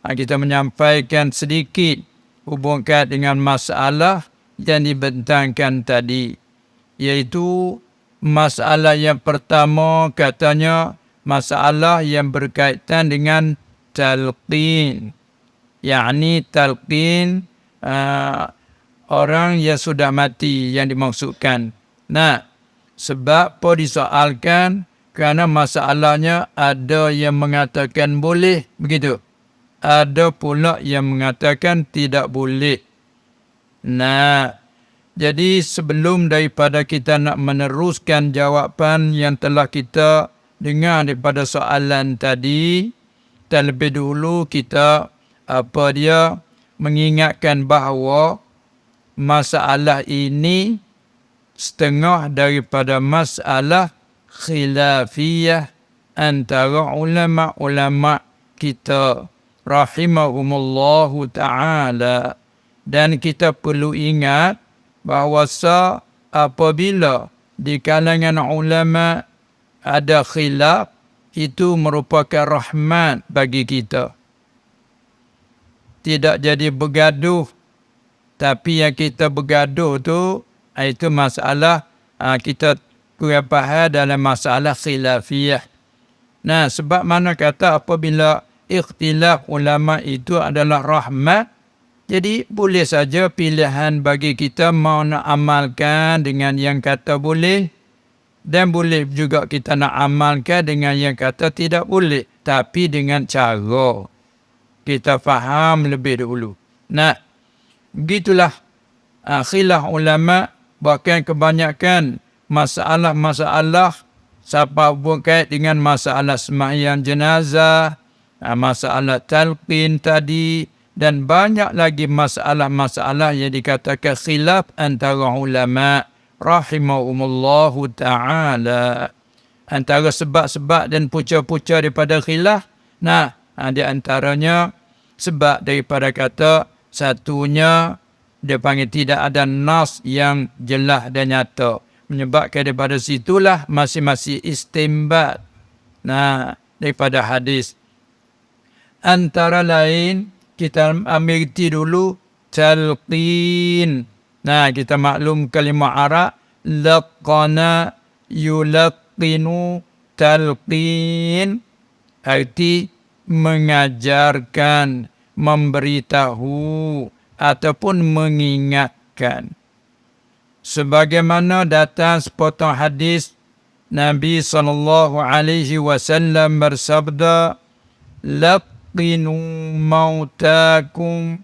Kita menyampaikan sedikit hubungkan dengan masalah yang dibentangkan tadi. Iaitu masalah yang pertama katanya masalah yang berkaitan dengan talqin. Yakni talqin orang yang sudah mati yang dimaksudkan. Nah, sebab apa disoalkan? Kerana masalahnya ada yang mengatakan boleh, begitu. Ada pula yang mengatakan tidak boleh. Nah, jadi sebelum daripada kita nak meneruskan jawapan yang telah kita dengar daripada soalan tadi, terlebih dahulu kita mengingatkan bahawa masalah ini setengah daripada masalah khilafiyah antara ulama-ulama kita rahimahumullahu ta'ala. Dan kita perlu ingat bahawa apabila di kalangan ulama ada khilaf, itu merupakan rahmat bagi kita. Tidak jadi bergaduh, tapi yang kita bergaduh tu, itu masalah kita kurang faham dalam masalah khilafiyah. Nah, sebab mana kata apabila ikhtilaf ulama itu adalah rahmat, jadi boleh saja pilihan bagi kita mau nak amalkan dengan yang kata boleh, dan boleh juga kita nak amalkan dengan yang kata tidak boleh, tapi dengan cara kita faham lebih dahulu. Nah, begitulah khilaf ulama. Bahkan kebanyakan masalah-masalah siapa berkait dengan masalah sembahyang jenazah, masalah talqin tadi, dan banyak lagi masalah-masalah yang dikatakan khilaf antara ulama rahimahumullahu ta'ala. Antara sebab-sebab dan punca-punca daripada khilaf, nah, di antaranya sebab daripada kata satunya dia panggil tidak ada nas yang jelas dan nyata. Menyebabkan daripada situlah masing-masing istimbat. Nah, daripada hadis. Antara lain, kita ambil dulu talqin. Nah, kita maklum kalimah Arab. Laqana yulaqinu talqin. Arti mengajarkan, memberitahu, ataupun mengingatkan. Sebagaimana datang sepotong hadis, Nabi SAW bersabda, laqinu mautakum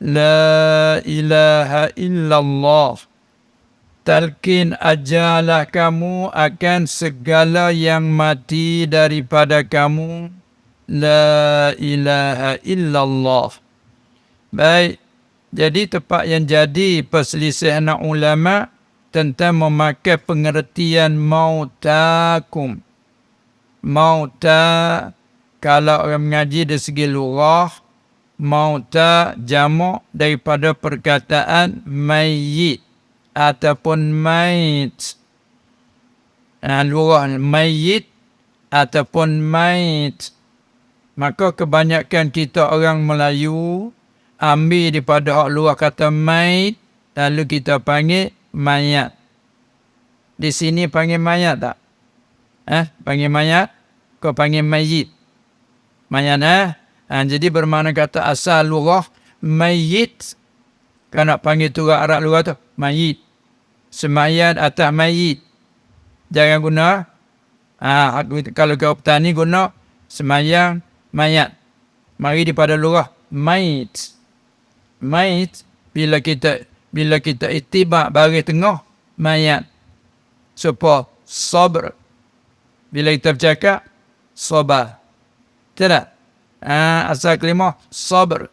la ilaha illallah. Talqin ajalah kamu akan segala yang mati daripada kamu, la ilaha illallah. Baik, jadi tempat yang jadi perselisihan ulama tentang memakai pengertian mautakum. Mauta, kalau orang mengaji dari segi lurah, mauta jamak daripada perkataan mayyit ataupun mait. Lurah mayyit ataupun mait. Maka kebanyakan kita orang Melayu ambil daripada hak luar kata mait, lalu kita panggil mayat. Di sini panggil mayat tak? Panggil mayat? Kau panggil mayit? Mayat jadi bermakna kata asal lurah mayit. Kau nak panggil turut Arab luar tu mayit. Semayat atas mayit. Jangan guna. Kalau kau petani guna semayang mayat. Mari daripada lurah mait. Mait bila kita itibak baris tengah mayat. Supaya sabr. Bila kita bercakap sabar. Tidak? Asal kalimah sabr.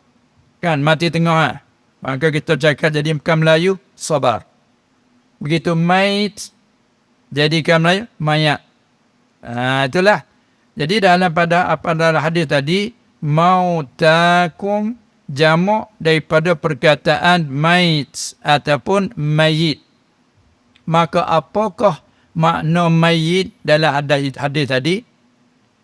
Kan mati tengah. Maka kita cakap jadi bukan Melayu sabar. Begitu mait jadikan Melayu mayat. Itulah. Jadi dalam hadis tadi mautakum jamak daripada perkataan mait ataupun mayit. Maka apakah makna mayit dalam hadis tadi?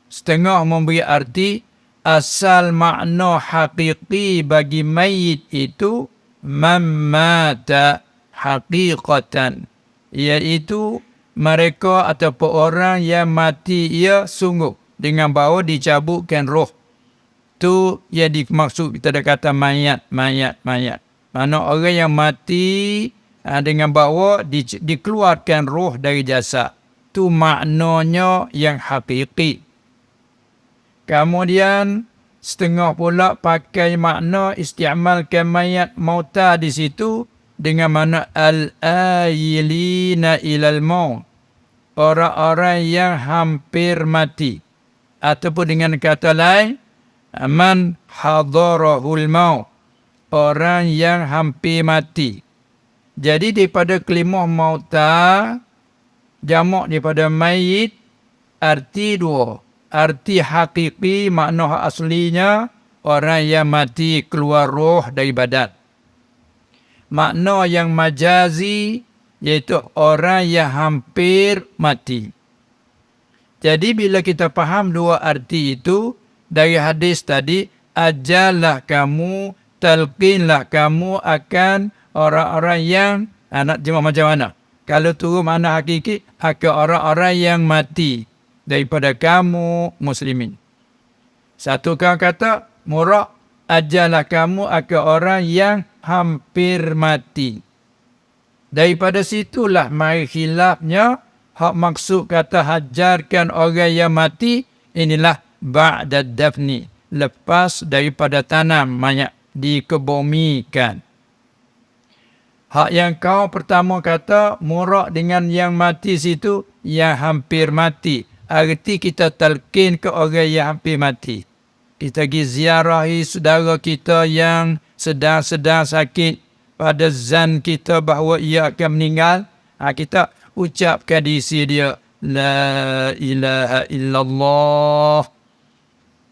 Setengah memberi arti asal makna hakiki bagi mayit itu mamata haqiqatan, iaitu mereka ataupun orang yang mati ia sungguh dengan bahawa dicabutkan roh. Tu yang dimaksud kita dah kata mayat. Mana orang yang mati dengan bahawa dikeluarkan roh dari jasad. Tu maknanya yang hakiki. Kemudian setengah pula pakai makna istiamalkan mayat mauta di situ dengan makna al-ayilina ilal maut, orang-orang yang hampir mati, ataupun dengan kata lain man hadarahul maut, orang yang hampir mati. Jadi daripada kalimah mauta jamak daripada mayit, arti dua. Arti hakiki makna aslinya orang yang mati keluar roh dari badan. Makna yang majazi iaitu orang yang hampir mati. Jadi bila kita faham dua arti itu dari hadis tadi, ajarlah kamu, talqinlah kamu akan orang-orang yang nak jemaah macam mana? Kalau turun makna hakiki akan orang-orang yang mati daripada kamu muslimin. Satu kau kata murah, ajarlah kamu akan orang yang hampir mati. Daripada situlah mari khilafnya, hak maksud kata hajarkan orang yang mati, inilah ba'da dafni, lepas daripada tanam mayat, dikebumikan. Hak yang kau pertama kata murak dengan yang mati situ, yang hampir mati. Arti kita talqin ke orang yang hampir mati. Kita pergi ziarahi saudara kita yang sedang sakit, pada zan kita bahawa ia akan meninggal. Kita ucapkan di sisi dia, La ilaha illallah.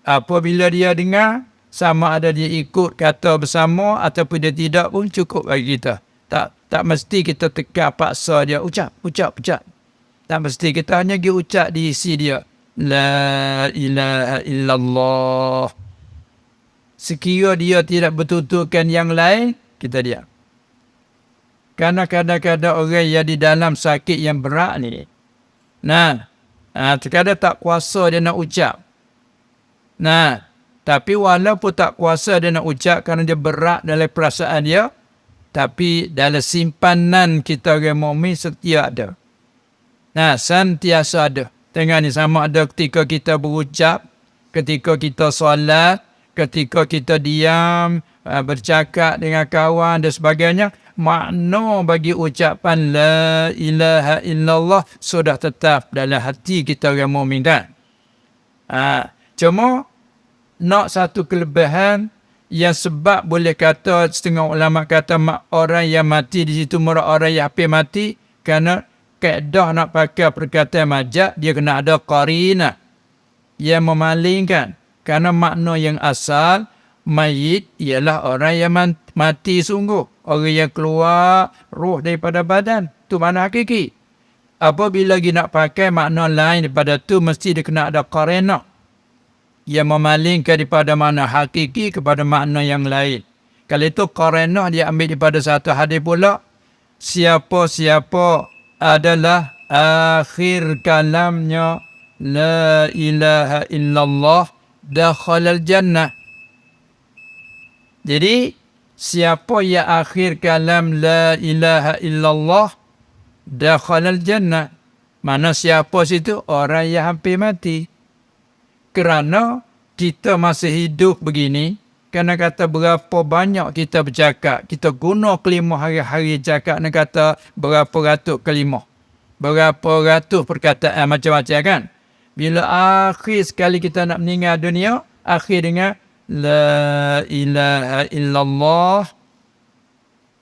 Apabila dia dengar, sama ada dia ikut kata bersama ataupun dia tidak pun cukup bagi kita. Tak mesti kita tekan paksa dia ucap. Tak mesti kita hanya pergi ucap di isi dia. La ilaha illallah. Sekira dia tidak bertuturkan yang lain, kita diam. Karena kadang-kadang orang yang di dalam sakit yang berat ni, terkadang tak kuasa dia nak ucap. Tapi walaupun tak kuasa dia nak ucap kerana dia berat dalam perasaan dia, tapi dalam simpanan kita orang mukmin setia ada. Sentiasa ada. Tengok ni, sama ada ketika kita berucap, ketika kita solat, ketika kita diam, bercakap dengan kawan dan sebagainya, makna bagi ucapan La ilaha illallah sudah tetap dalam hati kita orang mukmin kan. Cuma nak satu kelebihan yang sebab boleh kata setengah ulama kata orang yang mati di situ orang yang hampir mati, kerana kaedah nak pakai perkataan majaz, dia kena ada qarinah yang memalingkan. Kerana makna yang asal mayit ialah orang yang mati sungguh, orang yang keluar roh daripada badan. Tu makna hakiki. Apabila lagi nak pakai makna lain daripada tu, mesti dia kena ada qarinah yang memalingkan daripada makna hakiki kepada makna yang lain. Kalau itu qarinah dia ambil daripada satu hadis pula, siapa-siapa adalah akhir kalamnya La ilaha illallah dakhalal jannah. Jadi siapa yang akhir kalam La ilaha illallah dakhalal jannah, mana siapa situ? Orang yang hampir mati. Kerana kita masih hidup begini, kerana kata berapa banyak kita bercakap, kita guna kalimah hari-hari cakap, nak kata berapa ratus kalimah, berapa ratus perkataan macam-macam kan. Bila akhir sekali kita nak meninggal dunia, akhir dengan La ilaha illallah,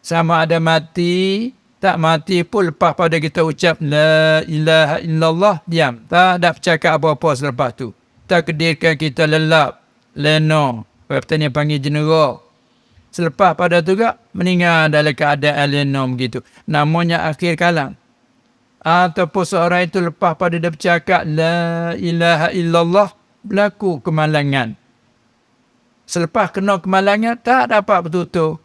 sama ada mati, tak mati pun lepas pada kita ucap La ilaha illallah, diam. Tak ada bercakap apa-apa selepas tu. Takdirkan kita lelap, lena, petani panggil jenera. Selepas pada tu juga meninggal dalam keadaan lena begitu. Namanya akhir kalam. Ataupun seorang itu lepas pada dia bercakap La ilaha illallah, berlaku kemalangan. Selepas kena kemalangan, tak dapat bertutur.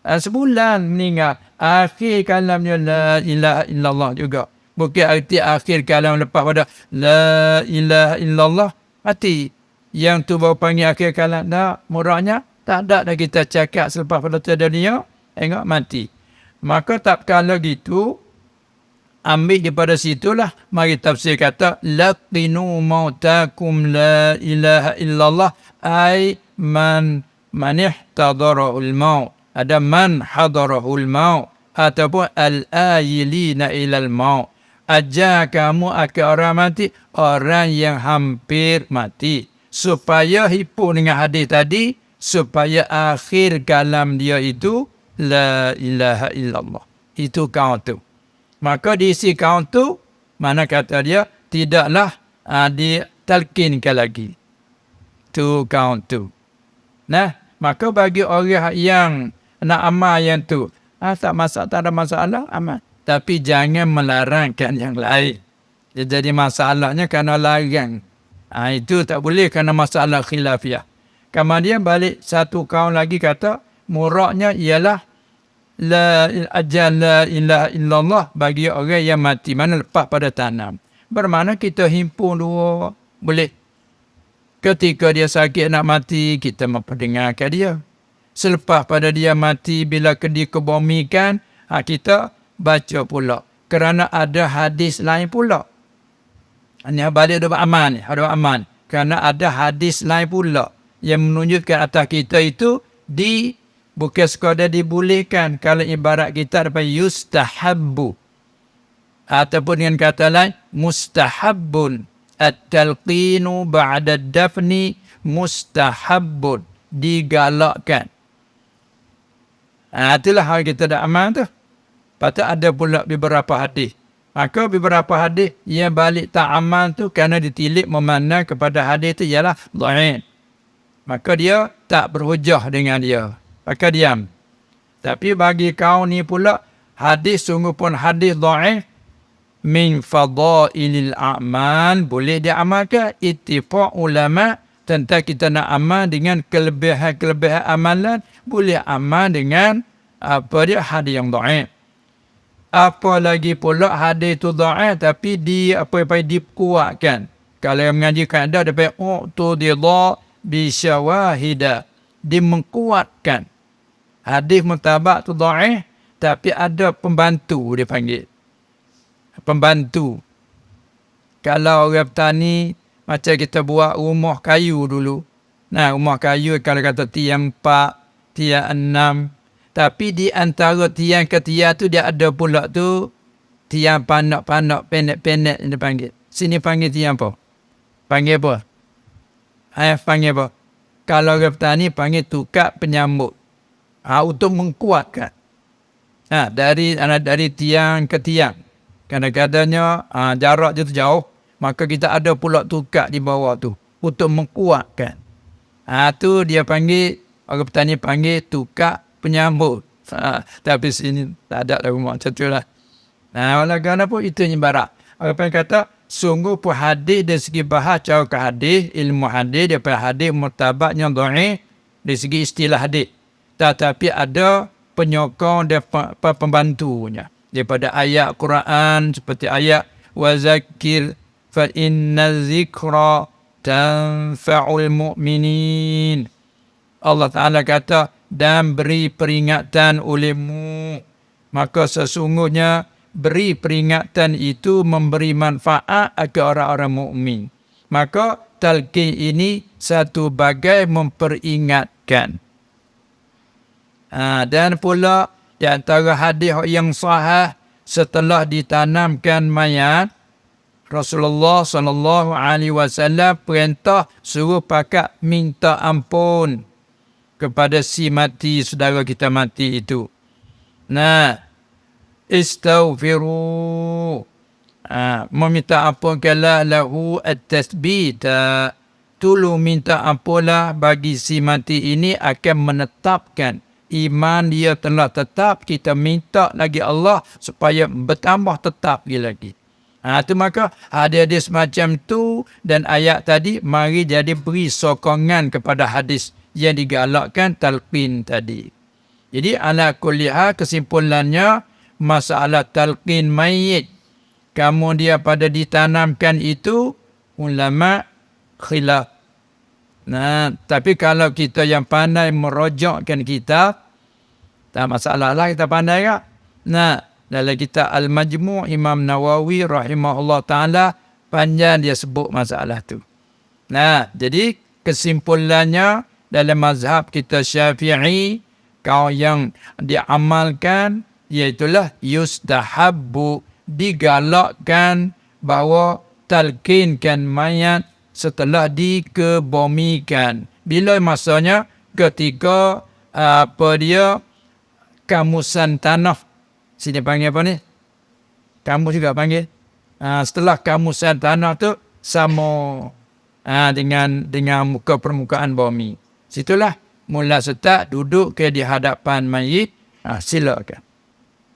Sebulan meninggal. Akhir kalamnya la ilaha illallah juga. Bukan arti akhir kalam lepas pada la ilaha illallah, mati. Yang tu baru panggil akhir kalam. Tak, murahnya tak ada dah kita cakap selepas pada dunia, tengok mati. Maka tak kala gitu, ambil daripada situlah, mari tafsir kata, laqinu mautakum la ilaha illallah, ay man ihtadarahul maut. Ada man hadarahul maut, ataupun al-ayilina ilal maut. Ajar kamu akan orang mati, orang yang hampir mati. Supaya himpun dengan hadis tadi, supaya akhir kalam dia itu, la ilaha illallah. Itu kaum tu. Maka diisi kaum tu, mana kata dia, tidaklah ditalkinkan lagi. Tu kaum tu. Nah, maka bagi orang yang nak amal yang tu, tak ada masalah, amal. Tapi jangan melarangkan yang lain. Jadi masalahnya kerana larang. Itu tak boleh kerana masalah khilafiyah. Kemudian balik satu kaum lagi kata, muraknya ialah la ilaha illallah bagi orang yang mati, mana lepas pada tanam. Bermakna kita himpun dua, boleh. Ketika dia sakit nak mati, kita memperdengarkan dia. Selepas pada dia mati, bila dikebumikan, kita baca pula. Kerana ada hadis lain pula. Ini balik ada aman. Kerana ada hadis lain pula yang menunjukkan atas kita itu bukan sekadar dibolehkan. Kalau ibarat kita dapat yustahabbu. Ataupun dengan kata lain, mustahabbun. At-talqinu ba'da dafni mustahabbun. Digalakkan. Itulah hal kita dah aman tu. Patut ada pula beberapa hadis. Maka beberapa hadis yang balik tak aman tu kerana ditilik memandang kepada hadis tu ialah dhaif. Maka dia tak berhujah dengan dia. Maka diam. Tapi bagi kau ni pula, hadis sungguh pun hadis dhaif min fadailil a'mal, boleh diamalkan. Ittifaq ulama tentang kita nak amal dengan kelebihan-kelebihan amalan, boleh amal dengan hadis yang dhaif. Apa lagi pula hadis tu dhaif tapi dikuatkan. Kalau yang mengaji kaedah dapat u'tudidha bi syawahida, dimengkuatkan. Hadis mutabak tu dhaif tapi ada pembantu dia panggil. Pembantu. Kalau orang petani macam kita buat rumah kayu dulu. Nah, rumah kayu kalau kata tiang 4, tiang 6, tapi di antara tiang ke tiang tu dia ada pula tu tiang panak-panak, pendek-pendek dia panggil. Sini panggil tiang apa? Panggil apa? Panggil apa? Kalau orang petani panggil tukar penyambut. Untuk mengkuatkan. Dari tiang ke tiang. Kadang-kadangnya jarak dia tu jauh. Maka kita ada pula tukar di bawah tu. Untuk mengkuatkan. Tu dia panggil, orang petani panggil tukar penyambut. Tapi sini tak ada rumah macam tu lah. Walaupun apa itu ibarat. Orang kata, sungguh pun hadis dari segi bahas cara ke hadis, ilmu hadis, daripada hadis murtabaknya dhaif dari segi istilah hadis. Tetapi ada penyokong dan pembantunya. Daripada ayat Quran seperti ayat wa zakir fa inna zikra tanfa'ul mu'minin. Allah Ta'ala kata, dan beri peringatan olehmu. Maka sesungguhnya beri peringatan itu memberi manfaat kepada orang-orang mukmin. Maka talqin ini satu bagai memperingatkan. Dan pula di antara hadis yang sahih setelah ditanamkan mayat, Rasulullah SAW perintah suruh pakat minta ampun kepada si mati, saudara kita mati itu. Istaghfiru. Meminta ampunkanlah lahu at-tasbit. Tolong minta ampunlah bagi si mati ini akan menetapkan iman dia telah tetap. Kita minta lagi Allah supaya bertambah tetap lagi. Tu maka hadis macam tu dan ayat tadi mari jadi beri sokongan kepada hadis yang digalakkan talqin tadi. Jadi ala kulli hal kesimpulannya masalah talqin mayit kemudian pada ditanamkan itu ulama khilaf. Nah, tapi kalau kita yang pandai merojokkan kitab, tak masalah lah kita pandai tak? Nah, dalam kitab Al-Majmu' Imam Nawawi rahimahullah ta'ala panjang dia sebut masalah tu. Nah, jadi kesimpulannya dalam mazhab kita Syafi'i, kau yang diamalkan iaitulah yustahabbu, digalakkan bahawa talqinkan mayat setelah dikebomikan. Bila masanya? Ketika kamusan tanah. Sini panggil apa ni? Kamus juga panggil. Setelah kamusan tanah tu sama dengan muka permukaan bumi. Situlah mula start duduk ke di hadapan mayit. Silakan.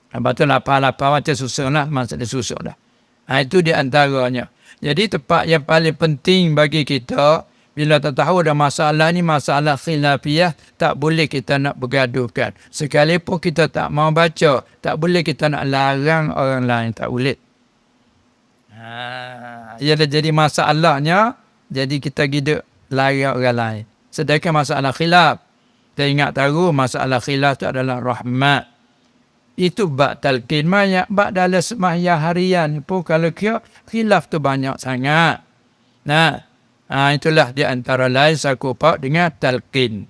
Lepas tu lapar-lapar macam susun lah. Masa dia susun dah. Itu di antaranya. Jadi tempat yang paling penting bagi kita, bila tak tahu ada masalah ni, masalah khilafiyah, tak boleh kita nak bergaduhkan. Sekalipun kita tak mau baca, tak boleh kita nak larang orang lain. Tak boleh. Jadi masalahnya, jadi kita hidup larang orang lain. Sedangkan masalah khilaf, kita ingat tahu masalah khilaf itu adalah rahmat. Itu bak talqin mayat, bak dalam sembahyang harian pun kalau khilaf tu banyak sangat. Nah, itulah di antara lain sakupak dengan talqin.